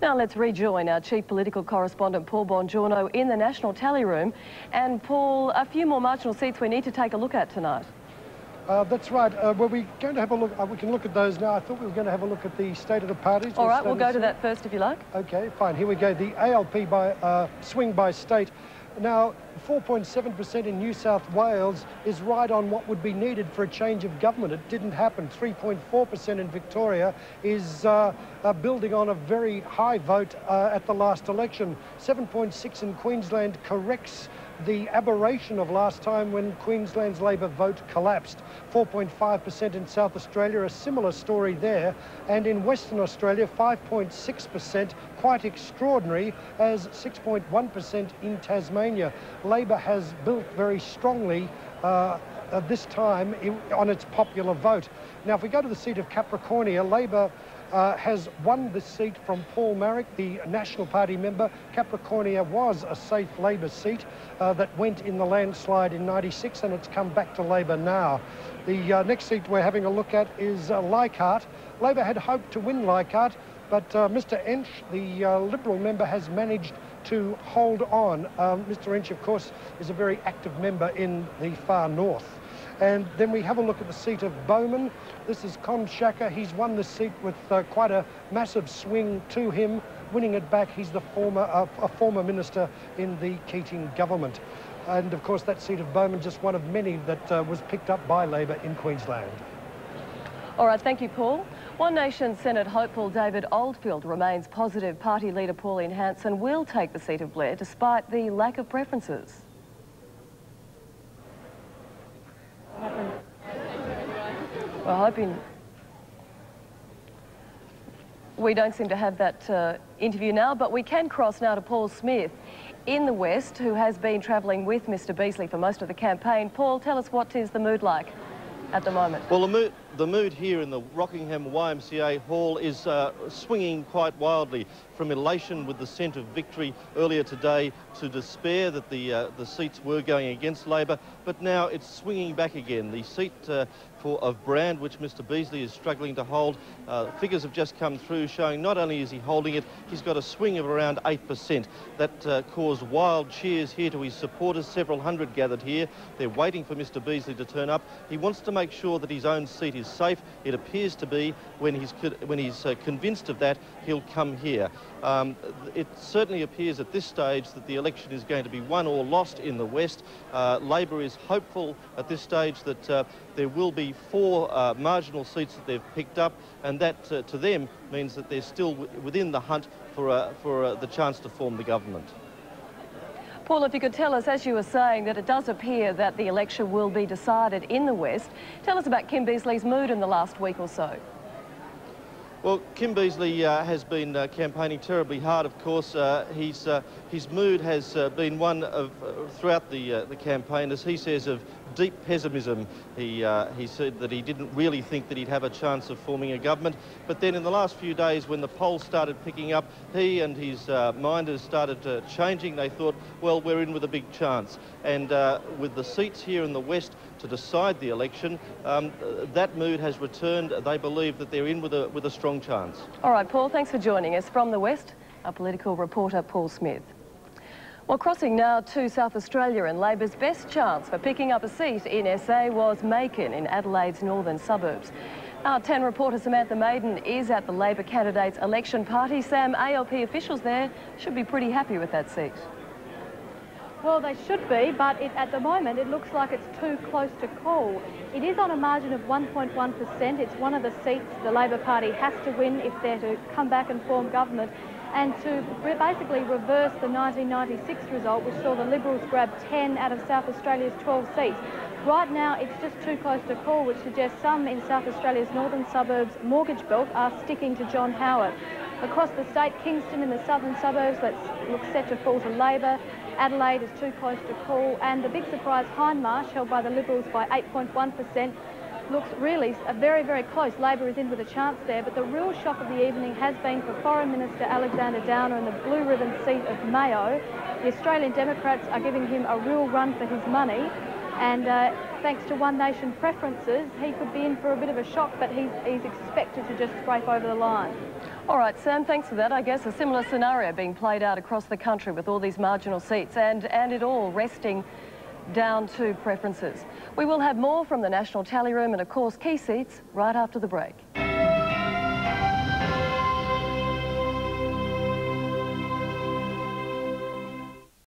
Now let's rejoin our chief political correspondent Paul Bongiorno in the National Tally Room. And Paul, a few more marginal seats we need to take a look at tonight. That's right. Well, we're going to have a look. We can look at those now. I thought we were going to have a look at the state of the parties. All right, we'll go to that first if you like. Okay, fine. Here we go. The ALP by swing by state. Now, 4.7% in New South Wales is right on what would be needed for a change of government. It didn't happen. 3.4% in Victoria is building on a very high vote at the last election. 7.6% in Queensland corrects the aberration of last time when Queensland's Labor vote collapsed. 4.5% in South Australia, a similar story there. And in Western Australia, 5.6%, quite extraordinary, as 6.1% in Tasmania. Labor has built very strongly this time on its popular vote. Now, if we go to the seat of Capricornia, Labor has won this seat from Paul Marrick, the National Party member. Capricornia was a safe Labor seat that went in the landslide in '96, and it's come back to Labor now. The next seat we're having a look at is Leichhardt. Labor had hoped to win Leichhardt, but Mr Ench, the Liberal member, has managed to hold on. Mr Ench, of course, is a very active member in the far north. And then we have a look at the seat of Bowman. This is Con Shaka. He's won this seat with quite a massive swing to him, winning it back. He's the a former minister in the Keating government. And of course, that seat of Bowman, just one of many that was picked up by Labor in Queensland. All right, thank you, Paul. One Nation Senate hopeful David Oldfield remains positive party leader Pauline Hanson will take the seat of Blair despite the lack of preferences. We're hoping we don't seem to have that interview now, but we can cross now to Paul Smith in the West, who has been travelling with Mr Beazley for most of the campaign. Paul, tell us what is the mood like at the moment? Well, the mood here in the Rockingham YMCA Hall is swinging quite wildly, from elation with the scent of victory earlier today to despair that the seats were going against Labor, but now it's swinging back again. The seat of Brand, which Mr Beazley is struggling to hold, figures have just come through showing not only is he holding it, he's got a swing of around 8%. That caused wild cheers here to his supporters. Several hundred gathered here. They're waiting for Mr Beazley to turn up. He wants to make sure that his own seat is safe. It appears to be. When he's convinced of that, he'll come here. It certainly appears at this stage that the election is going to be won or lost in the West. Labor is hopeful at this stage that there will be 4 marginal seats that they've picked up, and that to them means that they're still within the hunt for the chance to form the government. Paul, if you could tell us, as you were saying, that it does appear that the election will be decided in the West. Tell us about Kim Beazley's mood in the last week or so. Well, Kim Beazley has been campaigning terribly hard, of course. His mood has been one of, throughout the campaign, as he says, of deep pessimism. He said that he didn't really think that he'd have a chance of forming a government. But then in the last few days, when the polls started picking up, he and his minders started changing. They thought, well, we're in with a big chance. And with the seats here in the West to decide the election, that mood has returned. They believe that they're in with a strong chance. All right, Paul, thanks for joining us. From the West, our political reporter, Paul Smith. Well, crossing now to South Australia, and Labor's best chance for picking up a seat in SA was Macon in Adelaide's northern suburbs. Our 10 reporter Samantha Maiden is at the Labor candidates' election party. Sam, ALP officials there should be pretty happy with that seat. Well, they should be, but at the moment it looks like it's too close to call. It is on a margin of 1.1%. It's one of the seats the Labor Party has to win if they're to come back and form government, and to basically reverse the 1996 result, which saw the Liberals grab 10 out of South Australia's 12 seats. Right now, it's just too close to call, which suggests some in South Australia's northern suburbs mortgage belt are sticking to John Howard. Across the state, Kingston in the southern suburbs looks set to fall to Labor. Adelaide is too close to call, and the big surprise, Hindmarsh, held by the Liberals by 8.1%, looks really very, very close. Labor is in with a chance there, but the real shock of the evening has been for Foreign Minister Alexander Downer in the blue ribbon seat of Mayo. The Australian Democrats are giving him a real run for his money, and thanks to One Nation preferences, he could be in for a bit of a shock, but he's expected to just scrape over the line. All right, Sam, thanks for that. I guess a similar scenario being played out across the country with all these marginal seats and it all resting down to preferences. We will have more from the National Tally Room and, of course, key seats right after the break.